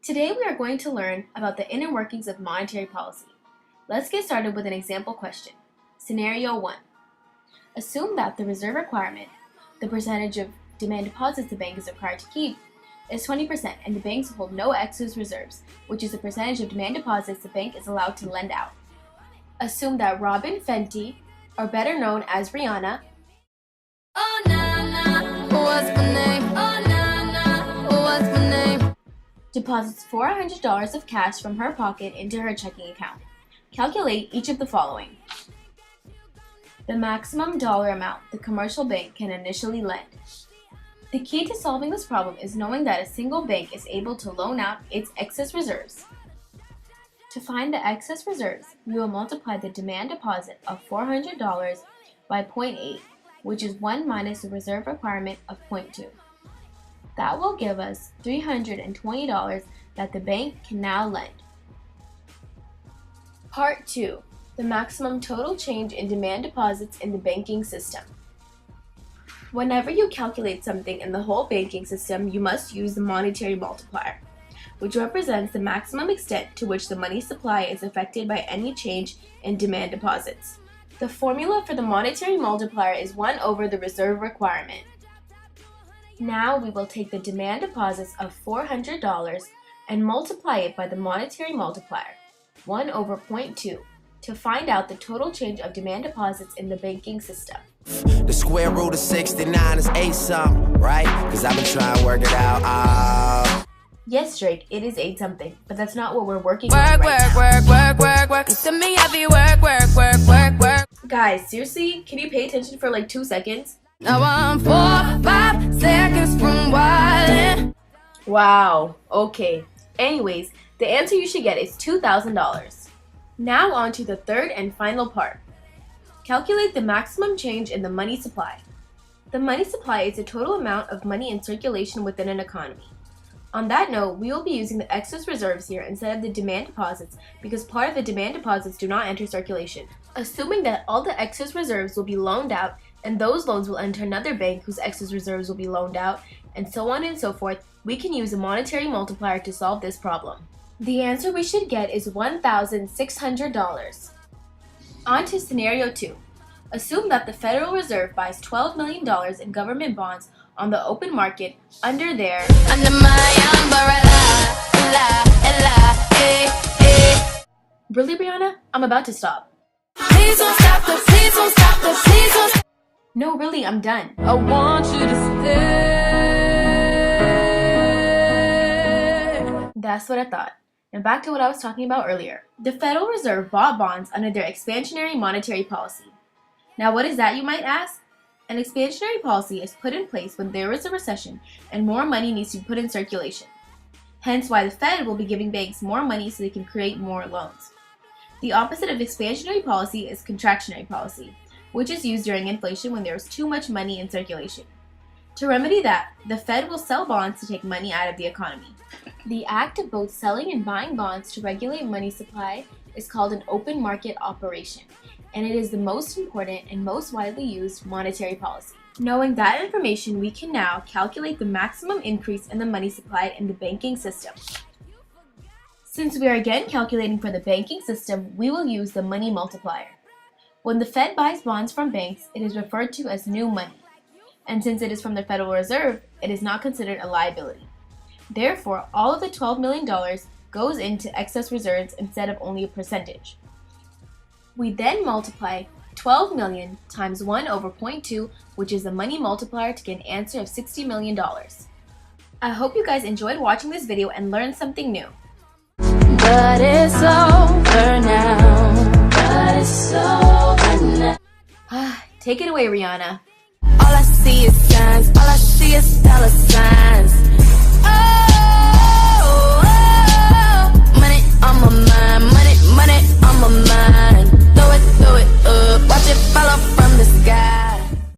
Today we are going to learn about the inner workings of monetary policy. Let's get started with an example question. Scenario 1. Assume that the reserve requirement, the percentage of demand deposits the bank is required to keep, is 20% and the banks hold no excess reserves, which is the percentage of demand deposits the bank is allowed to lend out. Assume that Robin Fenty, or better known as Rihanna, deposits $400 of cash from her pocket into her checking account. Calculate each of the following. The maximum dollar amount the commercial bank can initially lend. The key to solving this problem is knowing that a single bank is able to loan out its excess reserves. To find the excess reserves, we will multiply the demand deposit of $400 by 0.8, which is 1 minus the reserve requirement of 0.2. That will give us $320 that the bank can now lend. Part 2. The maximum total change in demand deposits in the banking system. Whenever you calculate something in the whole banking system, you must use the monetary multiplier, which represents the maximum extent to which the money supply is affected by any change in demand deposits. The formula for the monetary multiplier is 1 over the reserve requirement. Now we will take the demand deposits of $400 and multiply it by the monetary multiplier, 1 over 0.2, to find out the total change of demand deposits in the banking system. The square root of 69 is 8 something, right? Because I've been trying to work it out. Yes, Drake, it is 8 something, but that's not what we're working on right now. Work. To me, I be work. Guys, seriously, can you pay attention for like 2 seconds? Now I'm 4-5 seconds from wildin'. Wow, okay. Anyways, the answer you should get is $2,000. Now on to the third and final part. Calculate the maximum change in the money supply. The money supply is the total amount of money in circulation within an economy. On that note, we will be using the excess reserves here instead of the demand deposits because part of the demand deposits do not enter circulation. Assuming that all the excess reserves will be loaned out and those loans will enter another bank whose excess reserves will be loaned out, and so on and so forth, we can use a monetary multiplier to solve this problem. The answer we should get is $1,600. On to scenario 2. Assume that the Federal Reserve buys $12 million in government bonds on the open market under their Really, Rihanna? I'm about to stop. Please don't stop the, please don't stop the, please don't stop. No, really, I'm done. I want you to stay. That's what I thought. Now back to what I was talking about earlier. The Federal Reserve bought bonds under their expansionary monetary policy. Now what is that, you might ask? An expansionary policy is put in place when there is a recession and more money needs to be put in circulation. Hence why the Fed will be giving banks more money so they can create more loans. The opposite of expansionary policy is contractionary policy, which is used during inflation when there is too much money in circulation. To remedy that, the Fed will sell bonds to take money out of the economy. The act of both selling and buying bonds to regulate money supply is called an open market operation, and it is the most important and most widely used monetary policy. Knowing that information, we can now calculate the maximum increase in the money supply in the banking system. Since we are again calculating for the banking system, we will use the money multiplier. When the Fed buys bonds from banks, it is referred to as new money. And since it is from the Federal Reserve, it is not considered a liability. Therefore, all of the $12 million goes into excess reserves instead of only a percentage. We then multiply 12 million times 1 over 0.2, which is the money multiplier, to get an answer of $60 million. I hope you guys enjoyed watching this video and learned something new. But it's over now. But it's over now. Take it away, Rihanna. All I see is signs. All I see is dollar signs.